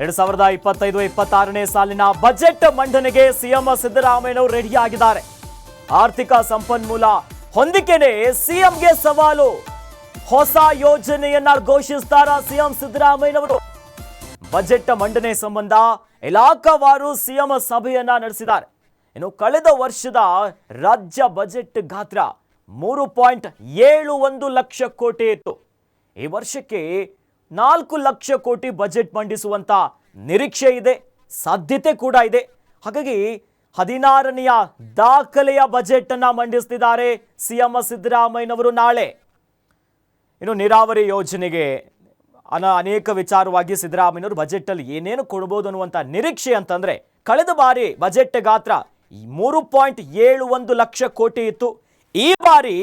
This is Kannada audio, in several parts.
2025-26ನೇ ಸಾಲಿನ ಬಜೆಟ್ ಮಂಡನೆಗೆ ಸಿಎಂ ಸಿದ್ದರಾಮಯ್ಯನವರು ರೆಡಿಯಾಗಿದ್ದಾರೆ. ಆರ್ಥಿಕ ಸಂಪನ್ಮೂಲ ಹೊಂದಿಕೆನೇ ಸಿಎಂಗೆ ಸವಾಲು. ಹೊಸ ಯೋಜನೆಯನ್ನ ಘೋಷಿಸಿದಾರ ಸಿಎಂ ಸಿದ್ದರಾಮಯ್ಯನವರು. ಬಜೆಟ್ ಮಂಡನೆ ಸಂಬಂಧ ಇಲಾಖಾವಾರು ಸಿಎಂ ಸಭೆಯನ್ನ ನಡೆಸಿದ್ದಾರೆ. ಇನ್ನು ಕಳೆದ ವರ್ಷದ ರಾಜ್ಯ ಬಜೆಟ್ ಗಾತ್ರ 3.71 ಲಕ್ಷ ಕೋಟಿ ಇತ್ತು. ಈ ವರ್ಷಕ್ಕೆ 4 ಲಕ್ಷ ಕೋಟಿ ಬಜೆಟ್ ಮಂಡಿಸುವಂತ ನಿರೀಕ್ಷೆ ಇದೆ, ಸಾಧ್ಯತೆ ಕೂಡ ಇದೆ. ಹಾಗಾಗಿ 16ನೆಯ ದಾಖಲೆಯ ಬಜೆಟ್ ಅನ್ನ ಮಂಡಿಸ್ತಿದ್ದಾರೆ ಸಿಎಂ ಸಿದ್ದರಾಮಯ್ಯನವರು ನಾಳೆ. ಇನ್ನು ನೀರಾವರಿ ಯೋಜನೆಗೆ ಅನೇಕ ವಿಚಾರವಾಗಿ ಸಿದ್ದರಾಮಯ್ಯನವರು ಬಜೆಟ್ ಅಲ್ಲಿ ಏನೇನು ಕೊಡಬಹುದು ಅನ್ನುವಂತ ನಿರೀಕ್ಷೆ ಅಂತಂದ್ರೆ, ಕಳೆದ ಬಾರಿ ಬಜೆಟ್ ಗಾತ್ರ 3.71 ಲಕ್ಷ ಕೋಟಿ ಇತ್ತು. ಈ ಬಾರಿ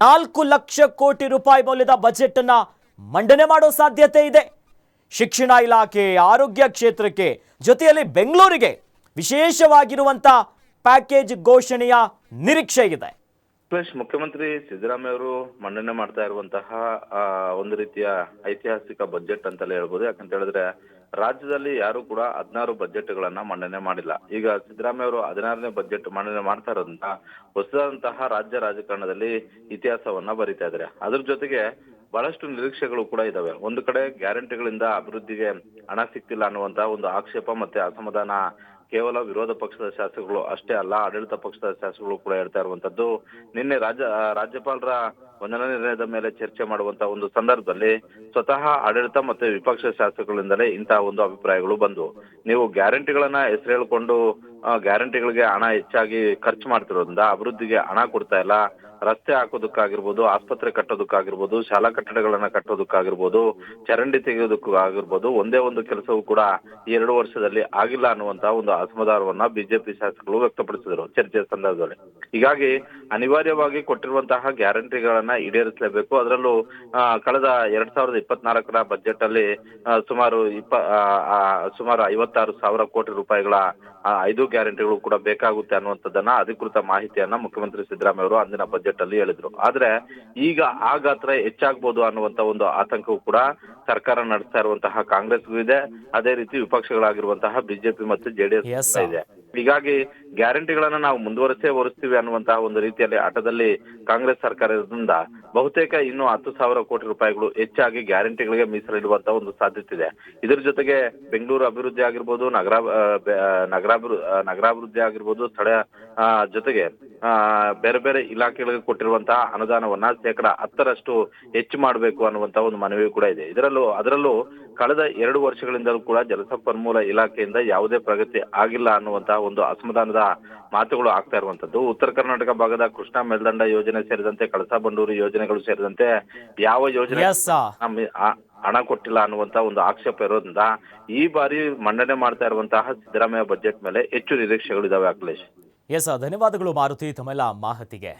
4 ಲಕ್ಷ ಕೋಟಿ ರೂಪಾಯಿ ಮೌಲ್ಯದ ಬಜೆಟ್ ಅನ್ನ ಮಂಡನೆ ಮಾಡೋ ಸಾಧ್ಯತೆ ಇದೆ. ಶಿಕ್ಷಣ ಇಲಾಖೆ, ಆರೋಗ್ಯ ಕ್ಷೇತ್ರಕ್ಕೆ, ಜೊತೆಯಲ್ಲಿ ಬೆಂಗಳೂರಿಗೆ ವಿಶೇಷವಾಗಿರುವಂತ ಪ್ಯಾಕೇಜ್ ಘೋಷಣೆಯ ನಿರೀಕ್ಷೆ ಇದೆ. ಮುಖ್ಯಮಂತ್ರಿ ಸಿದ್ದರಾಮಯ್ಯ ಅವರು ಮಂಡನೆ ಮಾಡ್ತಾ ಇರುವಂತಹ ಒಂದು ರೀತಿಯ ಐತಿಹಾಸಿಕ ಬಜೆಟ್ ಅಂತಲೇ ಹೇಳ್ಬೋದು. ಯಾಕಂತ ಹೇಳಿದ್ರೆ ರಾಜ್ಯದಲ್ಲಿ ಯಾರು ಕೂಡ 16 ಬಜೆಟ್ಗಳನ್ನ ಮಂಡನೆ ಮಾಡಿಲ್ಲ. ಈಗ ಸಿದ್ದರಾಮಯ್ಯ ಅವರು 16ನೇ ಬಜೆಟ್ ಮಂಡನೆ ಮಾಡ್ತಾ ಇರೋದ್ರಿಂದ ಹೊಸದಂತಹ ರಾಜ್ಯ ರಾಜಕಾರಣದಲ್ಲಿ ಇತಿಹಾಸವನ್ನ ಬರಿತಾ ಇದ್ದಾರೆ. ಅದ್ರ ಜೊತೆಗೆ ಬಹಳಷ್ಟು ನಿರೀಕ್ಷೆಗಳು ಕೂಡ ಇದಾವೆ. ಒಂದು ಕಡೆ ಗ್ಯಾರಂಟಿಗಳಿಂದ ಅಭಿವೃದ್ಧಿಗೆ ಹಣ ಸಿಕ್ತಿಲ್ಲ ಅನ್ನುವಂತಹ ಒಂದು ಆಕ್ಷೇಪ ಮತ್ತೆ ಅಸಮಾಧಾನ ಕೇವಲ ವಿರೋಧ ಪಕ್ಷದ ಶಾಸಕರು ಅಷ್ಟೇ ಅಲ್ಲ, ಆಡಳಿತ ಪಕ್ಷದ ಶಾಸಕರು ಕೂಡ ಹೇಳ್ತಾ ಇರುವಂತದ್ದು. ನಿನ್ನೆ ರಾಜ್ಯಪಾಲರ ವಂದನಾ ನಿರ್ಣಯದ ಮೇಲೆ ಚರ್ಚೆ ಮಾಡುವಂತ ಒಂದು ಸಂದರ್ಭದಲ್ಲಿ ಸ್ವತಃ ಆಡಳಿತ ಮತ್ತೆ ವಿಪಕ್ಷ ಶಾಸಕರಿಂದಲೇ ಇಂತಹ ಒಂದು ಅಭಿಪ್ರಾಯಗಳು ಬಂದು, ನೀವು ಗ್ಯಾರಂಟಿಗಳನ್ನ ಹೆಸರು ಹೇಳ್ಕೊಂಡು ಗ್ಯಾರಂಟಿಗಳಿಗೆ ಹಣ ಹೆಚ್ಚಾಗಿ ಖರ್ಚು ಮಾಡ್ತಿರೋದ್ರಿಂದ ಅಭಿವೃದ್ಧಿಗೆ ಹಣ ಕೊಡ್ತಾ ಇಲ್ಲ. ರಸ್ತೆ ಹಾಕೋದಕ್ಕಾಗಿರ್ಬೋದು, ಆಸ್ಪತ್ರೆ ಕಟ್ಟೋದಕ್ಕಾಗಿರ್ಬೋದು, ಶಾಲಾ ಕಟ್ಟಡಗಳನ್ನ ಕಟ್ಟೋದಕ್ಕಾಗಿರ್ಬೋದು, ಚರಂಡಿ ತೆಗೆಯೋದಕ್ಕೂ ಆಗಿರ್ಬೋದು, ಒಂದೇ ಒಂದು ಕೆಲಸವೂ ಕೂಡ 2 ವರ್ಷದಲ್ಲಿ ಆಗಿಲ್ಲ ಅನ್ನುವಂತಹ ಒಂದು ಅಸಮಾಧಾನವನ್ನ ಬಿಜೆಪಿ ಶಾಸಕರು ವ್ಯಕ್ತಪಡಿಸಿದರು ಚರ್ಚೆಯ ಸಂದರ್ಭದಲ್ಲಿ. ಹೀಗಾಗಿ ಅನಿವಾರ್ಯವಾಗಿ ಕೊಟ್ಟಿರುವಂತಹ ಗ್ಯಾರಂಟಿಗಳನ್ನ ಈಡೇರಿಸಲೇಬೇಕು. ಅದರಲ್ಲೂ ಕಳೆದ 2024ರ ಬಜೆಟ್ ಅಲ್ಲಿ ಸುಮಾರು 56,000 ಕೋಟಿ ರೂಪಾಯಿಗಳ 5 ಗ್ಯಾರಂಟಿಗಳು ಕೂಡ ಬೇಕಾಗುತ್ತೆ ಅನ್ನುವಂಥದ್ದನ್ನ ಅಧಿಕೃತ ಮಾಹಿತಿಯನ್ನ ಮುಖ್ಯಮಂತ್ರಿ ಸಿದ್ದರಾಮಯ್ಯ ಅವರು ಅಂದಿನ ಬಜೆಟ್ ಅಲ್ಲಿ ಹೇಳಿದ್ರು. ಆದ್ರೆ ಈಗ ಆ ಗಾತ್ರ ಹೆಚ್ಚಾಗಬಹುದು ಅನ್ನುವಂತ ಒಂದು ಆತಂಕವೂ ಕೂಡ ಸರ್ಕಾರ ನಡೆಸ್ತಾ ಇರುವಂತಹ ಕಾಂಗ್ರೆಸ್ಗೂ ಇದೆ. ಅದೇ ರೀತಿ ವಿಪಕ್ಷಗಳಾಗಿರುವಂತಹ ಬಿಜೆಪಿ ಮತ್ತು ಜೆಡಿಎಸ್ ಇದೆ. ಹೀಗಾಗಿ ಗ್ಯಾರಂಟಿಗಳನ್ನ ನಾವು ಹೊರಿಸ್ತೀವಿ ಅನ್ನುವಂತಹ ಒಂದು ರೀತಿಯಲ್ಲಿ ಆಟದಲ್ಲಿ ಕಾಂಗ್ರೆಸ್ ಸರ್ಕಾರ ಇರೋದ್ರಿಂದ ಬಹುತೇಕ ಇನ್ನು 10,000 ಕೋಟಿ ರೂಪಾಯಿಗಳು ಹೆಚ್ಚಾಗಿ ಗ್ಯಾರಂಟಿಗಳಿಗೆ ಮೀಸಲಿಡುವಂತಹ ಒಂದು ಸಾಧ್ಯತೆ ಇದೆ. ಇದ್ರ ಜೊತೆಗೆ ಬೆಂಗಳೂರು ಅಭಿವೃದ್ಧಿ ಆಗಿರ್ಬೋದು, ನಗರಾಭಿವೃದ್ಧಿ ಆಗಿರ್ಬೋದು, ಸ್ಥಳ ಜೊತೆಗೆ ಬೇರೆ ಬೇರೆ ಇಲಾಖೆಗಳಿಗೆ ಕೊಟ್ಟಿರುವಂತಹ ಅನುದಾನವನ್ನ 10% ಹೆಚ್ಚು ಮಾಡಬೇಕು ಅನ್ನುವಂತಹ ಒಂದು ಮನವಿ ಕೂಡ ಇದೆ. ಅದರಲ್ಲೂ ಕಳೆದ 2 ವರ್ಷಗಳಿಂದಲೂ ಕೂಡ ಜಲಸಂಪನ್ಮೂಲ ಇಲಾಖೆಯಿಂದ ಯಾವುದೇ ಪ್ರಗತಿ ಆಗಿಲ್ಲ ಅನ್ನುವಂತಹ ಒಂದು ಅಸಮಾಧಾನದ ಮಾತುಗಳು ಆಗ್ತಾ ಇರುವಂತದ್ದು. ಉತ್ತರ ಕರ್ನಾಟಕ ಭಾಗದ ಕೃಷ್ಣಾ ಮೇಲ್ದಂಡ ಯೋಜನೆ ಸೇರಿದಂತೆ ಕಳಸಾ ಬಂಡೂರಿ ಯೋಜನೆಗಳು ಸೇರಿದಂತೆ ಯಾವ ಯೋಜನೆ ಹಣ ಕೊಟ್ಟಿಲ್ಲ ಅನ್ನುವಂತ ಒಂದು ಆಕ್ಷೇಪ ಇರೋದ್ರಿಂದ ಈ ಬಾರಿ ಮಂಡನೆ ಮಾಡ್ತಾ ಇರುವಂತಹ ಸಿದ್ದರಾಮಯ್ಯ ಬಜೆಟ್ ಮೇಲೆ ಹೆಚ್ಚು ನಿರೀಕ್ಷೆಗಳು ಇದಾವೆ. ಅಖಿಲೇಶ್. ಧನ್ಯವಾದಗಳು ಮಾರುತಿ ತಮ್ಮೆಲ್ಲ ಮಾಹಿತಿಗೆ.